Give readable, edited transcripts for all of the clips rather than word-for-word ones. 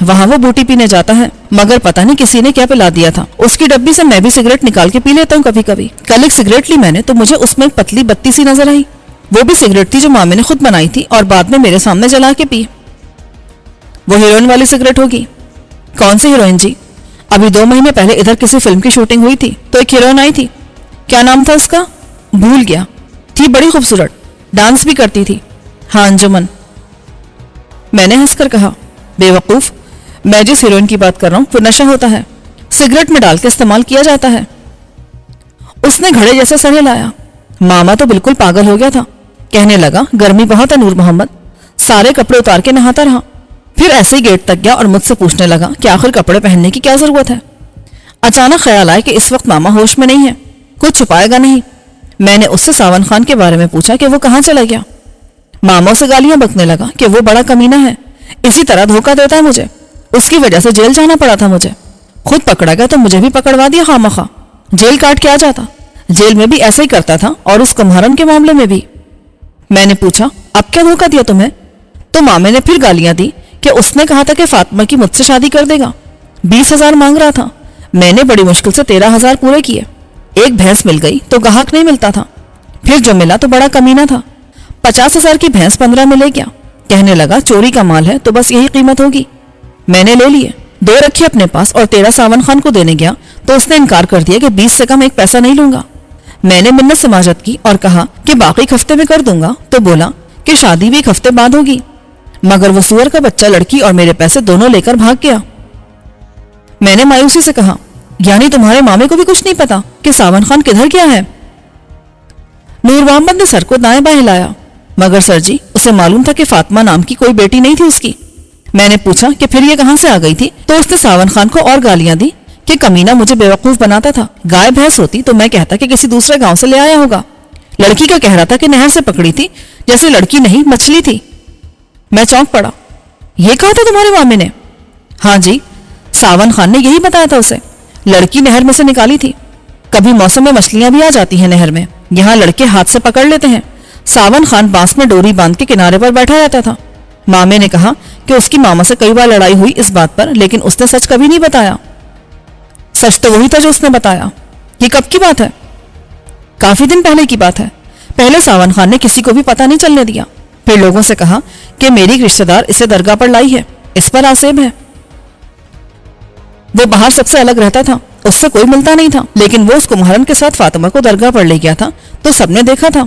وہاں وہ بوٹی پینے جاتا ہے، مگر پتہ نہیں کسی نے کیا پلا دیا تھا، اس کی ڈبی سے میں بھی سگریٹ نکال کے پی لیتا ہوں کبھی کبھی۔ کل ایک سگریٹ لی میں نے تو مجھے اس میں ایک پتلی بتی سی نظر آئی، وہ بھی سگریٹ تھی جو ماں نے خود بنائی تھی اور بعد میں میرے سامنے جلا کے پی۔ وہ ہیروئن والی سگریٹ ہوگی؟ کون سی ہیروئن جی؟ ابھی 2 مہینے پہلے ادھر کسی فلم کی شوٹنگ ہوئی تھی تو ایک ہیروئن آئی تھی، کیا نام تھا اس کا؟ بھول گیا، تھی بڑی خوبصورت، ڈانس بھی کرتی تھی۔ ہاں انجمن۔ میں نے ہنس کر کہا، بے وقوف، میں جس ہیروئن کی بات کر رہا ہوں وہ نشہ ہوتا ہے، سگریٹ میں ڈال کے استعمال کیا جاتا ہے۔ اس نے گھڑے جیسا سر ہلایا۔ ماما تو بالکل پاگل ہو گیا تھا، کہنے لگا گرمی بہت ہے نور محمد، سارے کپڑے اتار کے نہاتا رہا، پھر ایسے ہی گیٹ تک گیا اور مجھ سے پوچھنے لگا کہ آخر کپڑے پہننے کی کیا ضرورت ہے۔ اچانک خیال آیا کہ اس وقت ماما ہوش میں نہیں ہے، کچھ چھپائے گا نہیں۔ میں نے اس سے ساون خان کے بارے میں پوچھا کہ وہ کہاں چلا گیا۔ ماما سے گالیاں بکنے لگا کہ وہ بڑا کمینہ ہے، اسی طرح دھوکہ دیتا ہے مجھے، اس کی وجہ سے جیل جانا پڑا تھا مجھے، خود پکڑا گیا تو مجھے بھی پکڑوا دیا خواہ، جیل کاٹ کے آ جاتا، جیل میں بھی ایسا ہی کرتا تھا اور اس کمہارن کے معاملے میں بھی۔ میں نے پوچھا اب کیا دھوکہ دیا تمہیں؟ تو مامے نے پھر گالیاں دی کہ اس نے کہا تھا کہ فاطمہ کی مجھ سے شادی کر دے گا، 20,000 مانگ رہا تھا، میں نے بڑی مشکل سے 13,000 پورے کیے، ایک بھینس مل گئی تو گاہک نہیں ملتا تھا، پھر جو ملا تو بڑا کمینہ تھا، 50,000 کی بھینس 15 میں لے گیا، کہنے لگا چوری کا مال ہے تو بس یہی قیمت ہوگی۔ میں نے لے لیے، 2 رکھے اپنے پاس اور 13 ساون خان کو دینے گیا تو اس نے انکار کر دیا کہ 20 سے کم ایک پیسہ نہیں لوں گا۔ میں نے منت سماجت کی اور کہا کہ باقی ایک ہفتے میں کر دوں گا، تو بولا کہ شادی بھی ایک ہفتے بعد ہوگی، مگر وہ سور کا بچہ لڑکی اور میرے پیسے دونوں لے کر بھاگ گیا۔ میں نے مایوسی سے کہا یعنی تمہارے مامے کو بھی کچھ نہیں پتا کہ ساون خان کدھر گیا ہے؟ نور محمد نے سر کو دائیں بائیں ہلایا، مگر سر جی اسے معلوم تھا کہ فاطمہ نام کی کوئی بیٹی نہیں تھی اس کی۔ میں نے پوچھا کہ پھر یہ کہاں سے آ گئی تھی؟ تو اس نے ساون خان کو اور گالیاں دی کہ کمینہ مجھے بیوقوف بناتا تھا، گائے بھینس ہوتی تو میں کہتا کہ کسی دوسرے گاؤں سے لے آیا ہوگا، لڑکی کا کہہ رہا تھا کہ نہر سے پکڑی تھی، جیسے لڑکی نہیں مچھلی تھی۔ میں چونک پڑا، یہ کہا تھا تمہارے مامے نے؟ ہاں جی، ساون خان نے یہی بتایا تھا اسے، لڑکی نہر میں سے نکالی تھی، کبھی موسم میں مچھلیاں بھی آ جاتی ہیں نہر میں، یہاں لڑکے ہاتھ سے پکڑ لیتے ہیں، ساون خان بانس میں ڈوری باندھ کے کنارے پر بیٹھا رہتا تھا۔ مامے نے کہا کہ اس کی ماما سے کئی بار لڑائی ہوئی اس بات پر، لیکن اس نے سچ کبھی نہیں بتایا۔ سچ تو وہی تھا جو اس نے بتایا۔ یہ کب کی بات ہے؟ کافی دن پہلے کی بات ہے، پہلے ساون خان نے کسی کو بھی پتہ نہیں چلنے دیا، پھر لوگوں سے کہا کہ میری رشتہ دار اسے درگاہ پر لائی ہے، اس پر آسیب ہے۔ وہ باہر سب سے الگ رہتا تھا، اس سے کوئی ملتا نہیں تھا، لیکن وہ اس کمہارن کے ساتھ فاطمہ کو درگاہ پر لے گیا تھا تو سب نے دیکھا تھا۔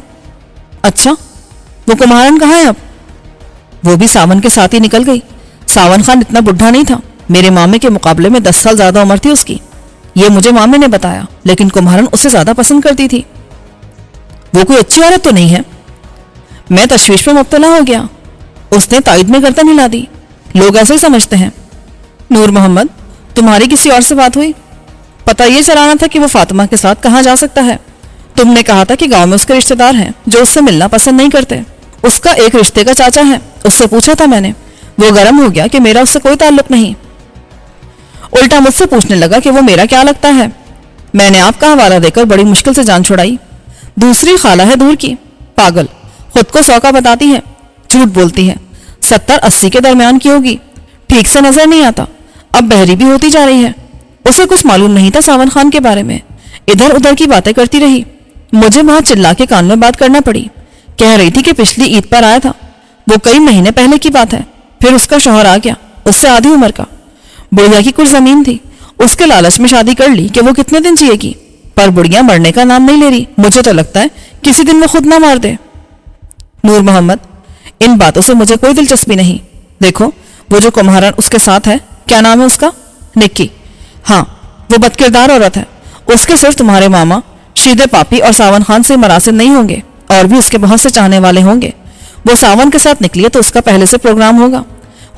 اچھا، وہ کمہارن کہاں ہے اب؟ وہ بھی ساون کے ساتھ ہی نکل گئی۔ ساون خان اتنا بڈھا نہیں تھا، میرے مامے کے مقابلے میں 10 سال زیادہ عمر تھی اس کی، یہ مجھے مامے نے بتایا، لیکن کمہارن اسے زیادہ پسند کرتی تھی۔ وہ کوئی اچھی عورت تو نہیں ہے؟ میں تشویش میں مبتلا ہو گیا۔ اس نے تائید میں گردن ہلا دی، لوگ ایسے ہی سمجھتے ہیں۔ نور محمد، تمہاری کسی اور سے بات ہوئی؟ پتہ یہ چلانا تھا کہ وہ فاطمہ کے ساتھ کہاں جا سکتا ہے۔ تم نے کہا تھا کہ گاؤں میں اس کے رشتہ دار ہیں جو اس سے ملنا پسند نہیں کرتے، اس کا ایک رشتے کا چاچا ہے، اس سے پوچھا تھا میں نے، وہ گرم ہو گیا کہ میرا اس سے کوئی تعلق نہیں، الٹا مجھ سے پوچھنے لگا کہ وہ میرا کیا لگتا ہے۔ میں نے آپ کا حوالہ دے کر بڑی مشکل سے جان چھڑائی، دوسری خالہ ہے دور کی، پاگل، خود کو 100 کا بتاتی ہے، جھوٹ بولتی ہے، 70-80 کے درمیان کی ہوگی، ٹھیک سے نظر نہیں آتا، اب بہری بھی ہوتی جا رہی ہے۔ اسے کچھ معلوم نہیں تھا ساون خان کے بارے میں، ادھر ادھر کی باتیں کرتی رہی، مجھے بہت چلا کے کان میں بات کرنا پڑی، کہہ رہی تھی کہ پچھلی عید پر آیا تھا، وہ کئی مہینے پہلے کی بات ہے، پھر اس کا شوہر آ گیا، اس سے آدھی عمر کا، بڑھیا کی کچھ زمین تھی، اس کے لالچ میں شادی کر لی کہ وہ کتنے دن جیے گی، پر بڑھیا مرنے کا نام نہیں لے رہی، مجھے تو لگتا ہے کسی دن میں خود نہ مار دے۔ نور محمد، ان باتوں سے مجھے کوئی دلچسپی نہیں، دیکھو وہ جو کمہارن اس کے ساتھ ہے، کیا نام ہے اس کا؟ نکی، ہاں وہ بدکردار عورت ہے، اس کے صرف تمہارے ماما شیدے پاپی اور ساون خان سے مراسل نہیں ہوں گے، اور بھی اس کے بہت سے چاہنے والے ہوں گے، وہ ساون کے ساتھ نکلی ہے تو اس کا پہلے سے پروگرام ہوگا،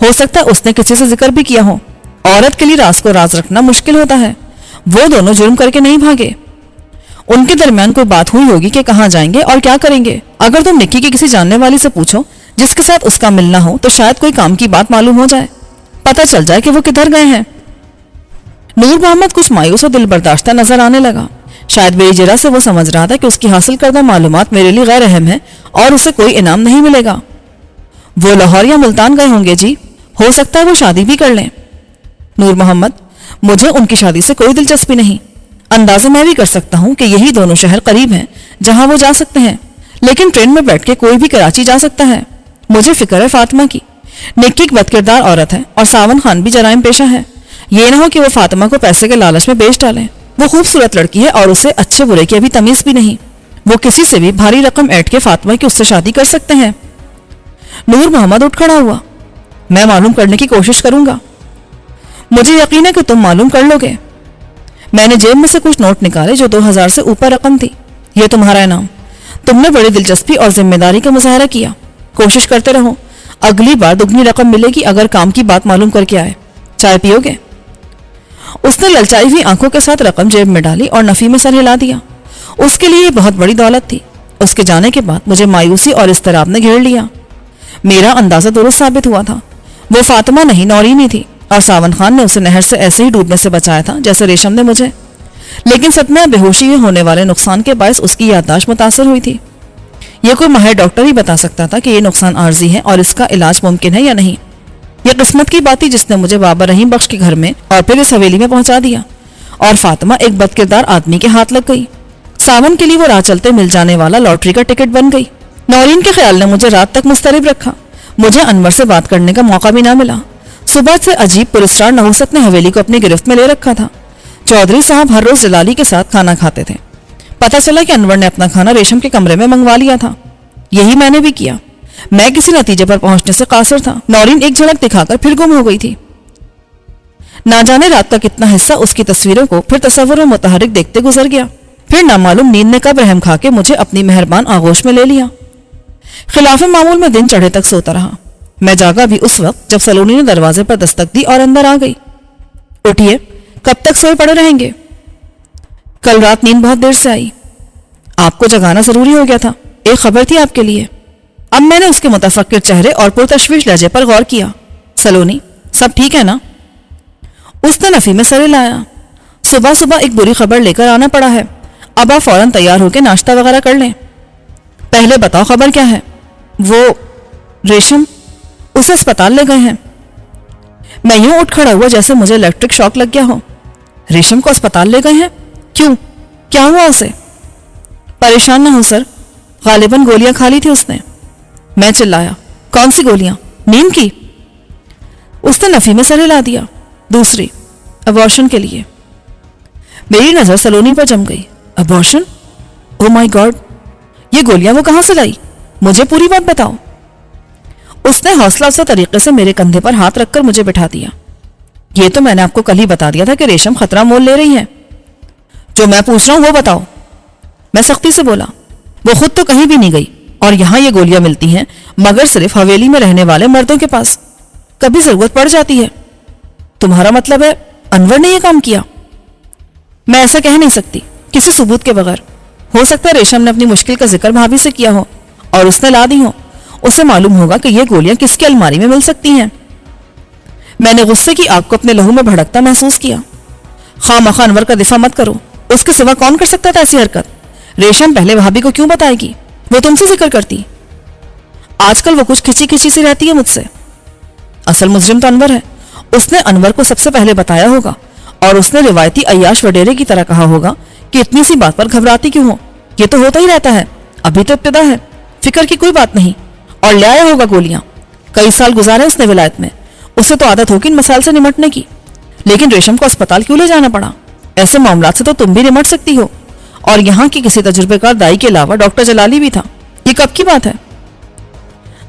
ہو سکتا ہے اس نے کسی سے ذکر بھی کیا ہو، عورت کے لیے راز کو راز رکھنا مشکل ہوتا ہے، وہ دونوں جرم کر کے نہیں بھاگے، ان کے درمیان کوئی بات ہوئی ہوگی کہ کہاں جائیں گے اور کیا کریں گے، اگر تم نکی کی کسی جاننے والی سے پوچھو جس کے ساتھ اس کا ملنا ہو تو شاید کوئی کام کی بات معلوم ہو جائے، پتہ چل جائے کہ وہ کدھر گئے ہیں۔ نور محمد کچھ مایوس و دل برداشتہ نظر آنے لگا، شاید میری جرا سے وہ سمجھ رہا تھا کہ اس کی حاصل کردہ معلومات میرے لیے غیر اہم ہیں اور اسے کوئی انعام نہیں ملے گا۔ وہ لاہور یا ملتان گئے ہوں گے جی، ہو سکتا ہے وہ شادی بھی کر لیں، نور محمد، مجھے ان کی شادی سے کوئی دلچسپی نہیں. اندازہ میں بھی کر سکتا ہوں کہ یہی دونوں شہر قریب ہیں جہاں وہ جا سکتے ہیں، لیکن ٹرین میں بیٹھ کے کوئی بھی کراچی جا سکتا ہے. مجھے فکر ہے فاطمہ کی. نکی ایک بد کردار عورت ہے اور ساون خان بھی جرائم پیشہ ہے. یہ نہ ہو کہ وہ فاطمہ کو پیسے کے لالچ میں بیچ ڈالیں. وہ خوبصورت لڑکی ہے اور اسے اچھے برے کی ابھی تمیز بھی نہیں. وہ کسی سے بھی بھاری رقم ایٹ کے فاطمہ کی اس سے شادی کر سکتے ہیں. نور محمد اٹھ کھڑا ہوا. میں معلوم کرنے کی کوشش کروں گا. مجھے یقین ہے کہ تم معلوم کر لو گے. میں نے جیب میں سے کچھ نوٹ نکالے جو 2000 سے اوپر رقم تھی. یہ تمہارا انعام. تم نے بڑی دلچسپی اور ذمہ داری کا مظاہرہ کیا. کوشش کرتے رہو. اگلی بار دگنی رقم ملے گی اگر کام کی بات معلوم کر کے آئے. چائے پیو گے؟ اس نے للچائی ہوئی آنکھوں کے ساتھ رقم جیب میں ڈالی اور نفی میں سر ہلا دیا. اس کے لیے یہ بہت بڑی دولت تھی. اس کے جانے کے بعد مجھے مایوسی اور اضطراب نے گھیر لیا. میرا اندازہ درست ثابت ہوا تھا. وہ فاطمہ نہیں نورین ہی تھی اور ساون خان نے اسے نہر سے ایسے ہی ڈوبنے سے بچایا تھا جیسے ریشم نے مجھے. لیکن صدمہ بے ہوشی میں ہونے والے نقصان کے باعث اس کی یادداشت متاثر ہوئی تھی. یہ کوئی ماہر ڈاکٹر ہی بتا سکتا تھا کہ یہ نقصان عارضی ہے اور اس کا علاج ممکن ہے یا نہیں. یہ قسمت کی بات تھی جس نے مجھے بابا رحیم بخش کے گھر میں اور پھر اس حویلی میں پہنچا دیا اور فاطمہ ایک بد کردار آدمی کے ہاتھ لگ گئی. ساون کے لیے وہ راہ چلتے مل جانے والا لاٹری کا ٹکٹ بن گئی. نورین کے خیال نے مجھے رات تک مضطرب رکھا. مجھے انور سے بات کرنے کا موقع بھی نہ ملا. صبح سے عجیب پراسرار نحوست نے حویلی کو اپنی گرفت میں لے رکھا تھا. چودھری صاحب ہر روز جلالی کے ساتھ کھانا کھاتے تھے. پتہ چلا کہ انور نے اپنا کھانا ریشم کے کمرے میں منگوا لیا تھا. یہی میں نے بھی کیا. میں کسی نتیجے پر پہنچنے سے قاصر تھا. نورین ایک جھلک دکھا کر پھر گم ہو گئی تھی. نہ جانے رات کا کتنا حصہ اس کی تصویروں کو پھر تصور و متحرک دیکھتے گزر گیا. پھر نامعلوم نیند نے کب رحم کھا کے مجھے اپنی مہربان آغوش میں لے لیا. خلاف معمول میں دن چڑھے تک سوتا رہا. میں جاگا بھی اس وقت جب سلونی نے دروازے پر دستک دی اور اندر آ گئی. اٹھیے، کب تک سوئے پڑے رہیں گے؟ کل رات نیند بہت دیر سے آئی. آپ کو جگانا ضروری ہو گیا تھا. ایک خبر تھی آپ کے لیے. اب میں نے اس کے متفکر چہرے اور پرتشویش لہجے پر غور کیا. سلونی، سب ٹھیک ہے نا؟ اس نے نفی میں سر ہلایا. صبح صبح ایک بری خبر لے کر آنا پڑا ہے. اب آپ فوراً تیار ہو کے ناشتہ وغیرہ کر لیں. پہلے بتاؤ خبر کیا ہے؟ وہ ریشم، اسے اسپتال لے گئے ہیں. میں یوں اٹھ کھڑا ہوا جیسے مجھے الیکٹرک شاک لگ گیا ہو. ریشم کو اسپتال لے گئے ہیں؟ کیوں؟ کیا ہوا اسے؟ پریشان نہ ہو سر، غالباً گولیاں کھا لی تھی اس نے. میں چلایا. کون سی گولیاں؟ نیند کی؟ اس نے نفی میں سر ہلا دیا. دوسری، ابارشن کے لیے. میری نظر سلونی پر جم گئی. ابارشن؟ او مائی گاڈ، یہ گولیاں وہ کہاں سے لائی؟ مجھے پوری بات بتاؤ. اس نے حوصلہ افزا طریقے سے میرے کندھے پر ہاتھ رکھ کر مجھے بٹھا دیا. یہ تو میں نے آپ کو کل ہی بتا دیا تھا کہ ریشم خطرہ مول لے رہی ہے. جو میں پوچھ رہا ہوں وہ بتاؤ. میں سختی سے بولا. وہ خود تو کہیں بھی نہیں گئی اور یہاں یہ گولیاں ملتی ہیں مگر صرف حویلی میں رہنے والے مردوں کے پاس. کبھی ضرورت پڑ جاتی ہے. تمہارا مطلب ہے انور نے یہ کام کیا؟ میں ایسا کہہ نہیں سکتی کسی ثبوت کے بغیر. ہو سکتا ہے ریشم نے اپنی مشکل کا ذکر بھابھی سے کیا ہو اور اس نے لا دی ہو. اسے معلوم ہوگا کہ یہ گولیاں کس کی الماری میں مل سکتی ہیں. میں نے غصے کی آگ کو اپنے لہو میں بھڑکتا محسوس کیا. خواہ مخواہ انور کا دفاع مت کرو. اس کے سوا کون کر سکتا تھا ایسی حرکت؟ ریشم پہلے بھابھی کو کیوں بتائے گی؟ وہ تم سے ذکر کرتی. آج کل وہ کچھ کھچی کھچی سی رہتی ہے مجھ سے. اصل مجرم تو انور ہے. اس نے انور کو سب سے پہلے بتایا ہوگا اور اس نے روایتی عیاش وڈیرے کی طرح کہا ہوگا کہ اتنی سی بات پر گھبراتی کیوں ہو؟ یہ تو ہوتا ہی رہتا ہے. ابھی تو ابتدا ہے. فکر کی کوئی بات نہیں. اور لے آیا ہوگا گولیاں. کئی سال گزارے اس نے ولایت میں. اسے تو عادت ہوگی ان مسائل سے نمٹنے کی. لیکن ریشم کو اسپتال کیوں لے جانا پڑا؟ ایسے معاملات سے تو تم بھی نمٹ سکتی ہو. اور یہاں کی کسی تجربے کار دائی کے علاوہ ڈاکٹر جلالی بھی تھا. یہ کب کی بات ہے؟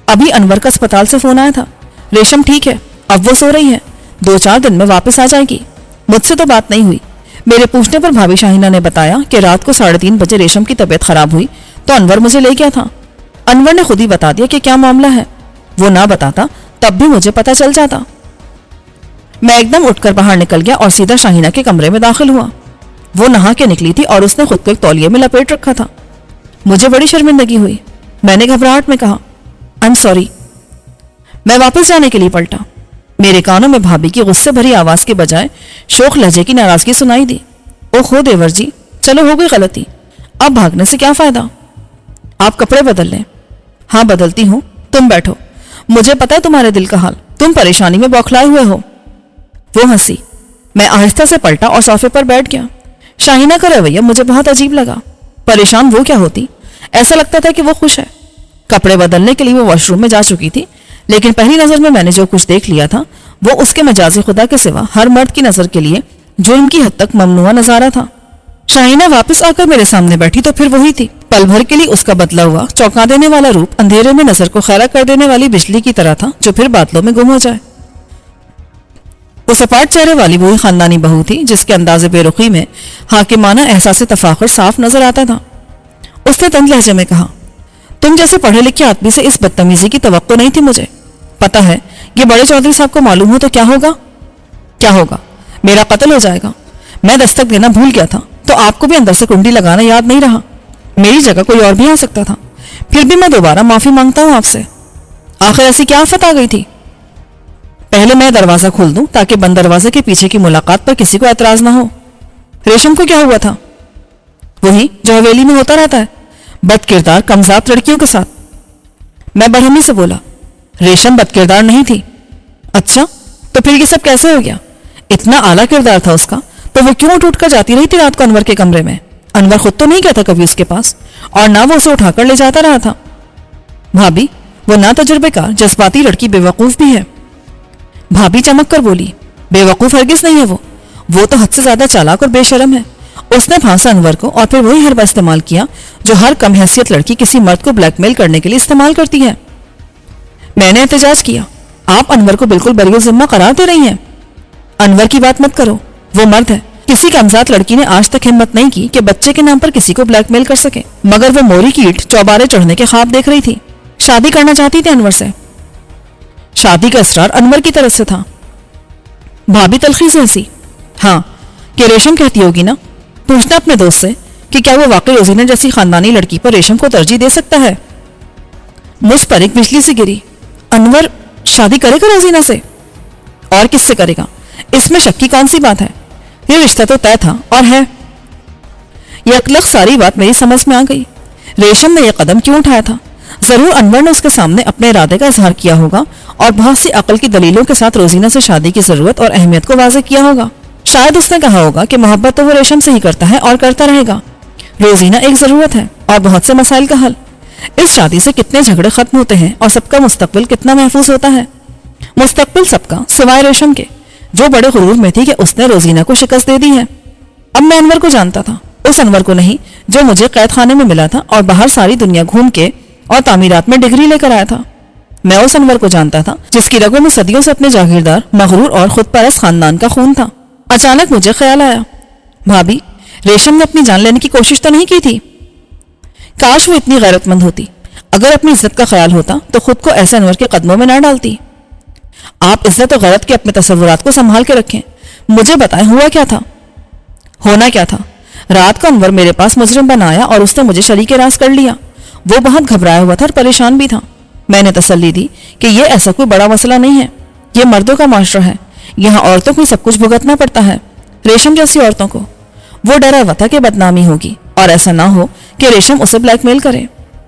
ابھی انور کا اسپتال سے فون آیا تھا. ریشم ٹھیک ہے، اب وہ سو رہی ہے. 2-4 دن میں واپس آ جائے گی. مجھ سے تو بات نہیں ہوئی. میرے پوچھنے پر بھابھی شاہینہ نے بتایا کہ رات کو 3:30 بجے ریشم کی طبیعت خراب ہوئی تو انور مجھے لے گیا تھا. انور نے خود ہی بتا دیا کہ کیا معاملہ ہے. وہ نہ بتاتا تب بھی مجھے پتا چل جاتا. میں ایک دم اٹھ کر باہر نکل گیا اور سیدھا شاہینہ کے کمرے میں داخل ہوا. وہ نہا کے نکلی تھی اور اس نے خود کو ایک تولیے میں لپیٹ رکھا تھا. مجھے بڑی شرمندگی ہوئی. میں نے گھبراہٹ میں کہا آئی ایم سوری. میں واپس جانے کے لیے پلٹا. میرے کانوں میں بھابھی کی غصے بھری آواز کے بجائے شوق لہجے کی ناراضگی سنائی دی. اوہ دیور جی، چلو ہو گئی غلطی. اب بھاگنے سے کیا فائدہ؟ آپ کپڑے بدل لیں. ہاں بدلتی ہوں. تم بیٹھو. مجھے پتا ہے تمہارے دل کا حال. تم پریشانی میں بوکھلائے ہوئے ہو. وہ ہنسی. میں آہستہ سے پلٹا اور صوفے پر بیٹھ گیا. شاہینہ کا رویہ مجھے بہت عجیب لگا. پریشان وہ کیا ہوتی؟ ایسا لگتا تھا کہ وہ خوش ہے. کپڑے بدلنے کے لیے وہ واش روم میں جا چکی تھی، لیکن پہلی نظر میں نے جو کچھ دیکھ لیا تھا وہ اس کے مجازی خدا کے سوا ہر مرد کی نظر کے لیے جرم کی حد تک ممنوع نظارہ تھا. شاہینہ واپس آ کر میرے سامنے بیٹھی تو پھر وہی تھی. پل بھر کے لیے اس کا بدلا ہوا چونکا دینے والا روپ اندھیرے میں نظر کو خیرہ کر دینے والی بجلی کی طرح تھا جو پھر بادلوں میں گم ہو جائے. وہ سپاٹ چہرے والی وہی خاندانی بہو تھی جس کے انداز بے رخی میں حاکمانہ احساس تفاخر صاف نظر آتا تھا. اس نے تند لہجے میں کہا، تم جیسے پڑھے لکھے آدمی سے اس بدتمیزی کی توقع نہیں تھی مجھے. پتہ ہے یہ بڑے چودھری صاحب کو معلوم ہو تو کیا ہوگا؟ کیا ہوگا؟ میرا قتل ہو جائے گا. میں دستک دینا بھول گیا تھا تو آپ کو بھی اندر سے کنڈی لگانا یاد نہیں رہا. میری جگہ کوئی اور بھی آ سکتا تھا. پھر بھی میں دوبارہ معافی مانگتا ہوں آپ سے. آخر ایسی کیا آفت آ گئی تھی؟ پہلے میں دروازہ کھول دوں تاکہ بند دروازے کے پیچھے کی ملاقات پر کسی کو اعتراض نہ ہو. ریشم کو کیا ہوا تھا؟ وہی جو حویلی میں ہوتا رہتا ہے، بد کردار کمزاد لڑکیوں کے ساتھ. میں برہمی سے بولا، ریشم بد کردار نہیں تھی. اچھا، تو پھر یہ سب کیسے ہو گیا؟ اتنا اعلیٰ کردار تھا اس کا تو وہ کیوں اٹھ کر جاتی رہی تھی رات کو انور کے کمرے میں؟ انور خود تو نہیں گیا تھا کبھی اس کے پاس، اور نہ وہ اسے اٹھا کر لے جاتا رہا تھا. بھابی، وہ نا تجربے کار جذباتی لڑکی بے وقوف بھی ہے. بھابی چمک کر بولی، بے وقوف ہرگز نہیں ہے وہ تو حد سے زیادہ چالاک اور بے شرم ہے. اس نے پھانسا انور کو اور پھر وہی حربہ استعمال کیا جو ہر کم حیثیت لڑکی کسی مرد کو بلیک میل کرنے کے لیے استعمال کرتی ہے. میں نے احتجاج کیا، آپ انور کو بالکل بری ذمہ قرار دے رہی ہیں. انور کی بات مت کرو، وہ مرد ہے. کسی کمزاد لڑکی نے آج تک ہمت نہیں کی کہ بچے کے نام پر کسی کو بلیک میل کر سکے، مگر وہ موری کی اینٹ چوبارے چڑھنے کے خواب دیکھ رہی تھی. شادی کرنا چاہتی تھی انور سے. شادی کا اصرار انور کی طرف سے تھا. بھابی تلخی سے ہنسی. ہاں، کہ ریشم کہتی ہوگی نا. پوچھنا اپنے دوست سے کہ کیا وہ واقعی روزینہ جیسی خاندانی لڑکی پر ریشم کو ترجیح دے سکتا ہے. مجھ پر ایک بجلی سی گری. انور شادی کرے گا روزینہ سے؟ اور کس سے کرے گا؟ اس میں شک کی کون سی بات ہے؟ یہ رشتہ تو طے تھا اور ہے. یہ اکلخ ساری بات میری سمجھ میں آ گئی. ریشم نے یہ قدم کیوں اٹھایا تھا؟ ضرور انور نے اس کے سامنے اپنے ارادے کا اظہار کیا ہوگا اور بہت سی عقل کی دلیلوں کے ساتھ روزینہ سے شادی کی ضرورت اور اہمیت کو واضح کیا ہوگا. شاید اس نے کہا ہوگا کہ محبت تو وہ ریشم سے ہی کرتا ہے اور کرتا رہے گا. روزینہ ایک ضرورت ہے اور بہت سے مسائل کا حل. اس شادی سے کتنے جھگڑے ختم ہوتے ہیں اور سب کا مستقبل کتنا محفوظ ہوتا ہے. مستقبل سب کا سوائے ریشم کے، جو بڑے غرور میں تھی کہ اس نے روزینہ کو شکست دے دی ہے. اب میں انور کو جانتا تھا، اس انور کو نہیں جو مجھے قید خانے میں ملا تھا اور باہر ساری دنیا گھوم کے اور تعمیرات میں ڈگری لے کر آیا تھا. میں اس انور کو جانتا تھا جس کی رگوں میں صدیوں سے اپنے جاگیردار، مغرور اور خود پرست خاندان کا خون تھا. اچانک مجھے خیال آیا، بھابی، ریشم نے اپنی جان لینے کی کوشش تو نہیں کی تھی؟ کاش وہ اتنی غیرت مند ہوتی. اگر اپنی عزت کا خیال ہوتا تو خود کو ایسے انور کے قدموں میں نہ ڈالتی. آپ عزت و غیرت کے اپنے تصورات کو سنبھال کے رکھیں. مجھے بتائیں ہوا کیا تھا؟ ہونا کیا تھا؟ رات کو انور میرے پاس مجرم بنا آیا اور اس نے مجھے شریک راز کر لیا. وہ بہت گھبرایا ہوا تھا اور پریشان بھی تھا. میں نے تسلی دی کہ یہ ایسا کوئی بڑا مسئلہ نہیں ہے، یہ مردوں کا معاشرہ ہے، یہاں عورتوں کو سب کچھ بھگتنا پڑتا ہے، ریشم جیسی عورتوں کو. وہ ڈرا ہوا تھا کہ بدنامی ہوگی اور ایسا نہ ہو کہ ریشم اسے بلیک میل کرے.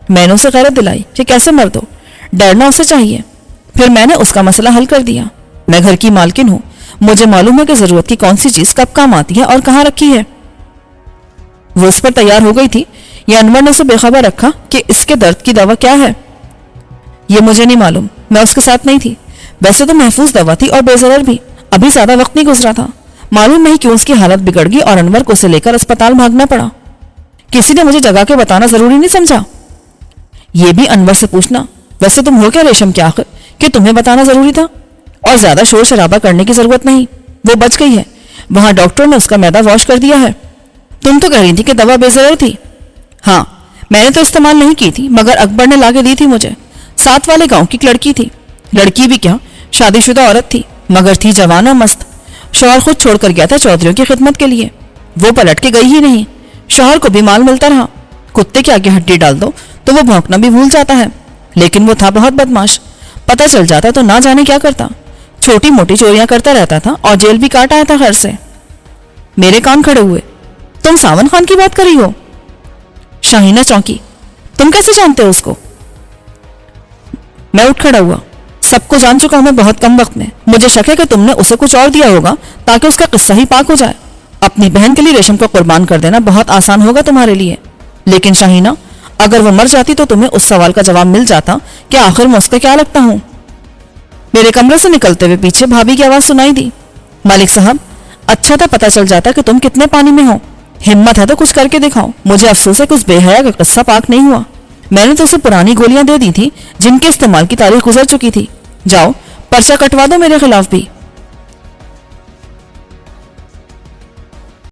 میں نے اسے غیرت دلائی کہ کیسے مرد ہو، ڈرنا اسے چاہیے. پھر میں نے اس کا مسئلہ حل کر دیا. میں گھر کی مالکن ہوں، مجھے معلوم ہے کہ ضرورت کی کون سی چیز کب کام آتی ہے اور کہاں رکھی ہے. وہ اس پر تیار ہو گئی تھی یا انور نے اسے بے خبر رکھا کہ اس کے درد کی دوا کیا ہے؟ یہ مجھے نہیں معلوم، میں اس کے ساتھ نہیں تھی. ویسے تو محفوظ دوا تھی اور بے ضرر بھی. ابھی زیادہ وقت نہیں گزرا تھا، معلوم نہیں کیوں اس کی حالت بگڑ گئی اور انور کو اسے لے کر اسپتال بھاگنا پڑا. کسی نے مجھے جگہ کے بتانا ضروری نہیں سمجھا. یہ بھی انور سے پوچھنا، ویسے تم ہو کیا ریشم کے آخر کہ تمہیں بتانا ضروری تھا؟ اور زیادہ شور شرابہ کرنے کی ضرورت نہیں، وہ بچ گئی ہے. وہاں ڈاکٹر نے اس کا معدہ واش کر دیا ہے. تم تو کہہ رہی تھی کہ دوا بے ضرر تھی. ہاں، میں نے تو استعمال نہیں کی تھی، مگر اکبر نے لا کے دی تھی مجھے. ساتھ والے گاؤں کی لڑکی تھی. لڑکی بھی کیا، شادی شدہ عورت تھی، مگر تھی جوان اور مست. شوہر خود چھوڑ کر گیا تھا چودھریوں کی خدمت کے لیے. وہ پلٹ کے گئی ہی نہیں. شوہر کو بھی مال ملتا رہا. کتے کے آگے ہڈی ڈال دو تو وہ بھونکنا بھی بھول جاتا ہے. لیکن وہ تھا بہت بدماش. پتہ چل جاتا تو نہ جانے کیا کرتا. چھوٹی موٹی چوریاں کرتا رہتا تھا اور جیل بھی کاٹ آیا تھا گھر سے. میرے کان کھڑے ہوئے. تم ساون خان کی بات کر رہی ہو؟ شاہینہ چونکی. تم کیسے جانتے ہو اس کو؟ میں اٹھ کھڑا ہوا. سب کو جان چکا ہوں میں بہت کم وقت میں. مجھے شک ہے کہ تم نے اسے کچھ اور دیا ہوگا تاکہ اس کا قصہ ہی پاک ہو جائے. اپنی بہن کے لیے ریشم کو قربان کر دینا بہت آسان ہوگا تمہارے لیے. لیکن شاہینہ، اگر وہ مر جاتی تو تمہیں اس سوال کا جواب مل جاتا کہ آخر میں اس کا کیا لگتا ہوں. میرے کمرے سے نکلتے ہوئے پیچھے بھابھی کی آواز سنائی دی. مالک صاحب، اچھا تھا پتہ چل جاتا کہ تم کتنے پانی میں ہو. ہمت ہے تو کچھ کر کے دکھاؤ. مجھے افسوس ہے کہ اس بے حیا کا قصہ پاک نہیں ہوا. میں نے تو اسے پرانی گولیاں دے دی تھی جن کے استعمال کی تاریخ گزر چکی تھی. جاؤ پرچہ کٹوا دو میرے خلاف بھی.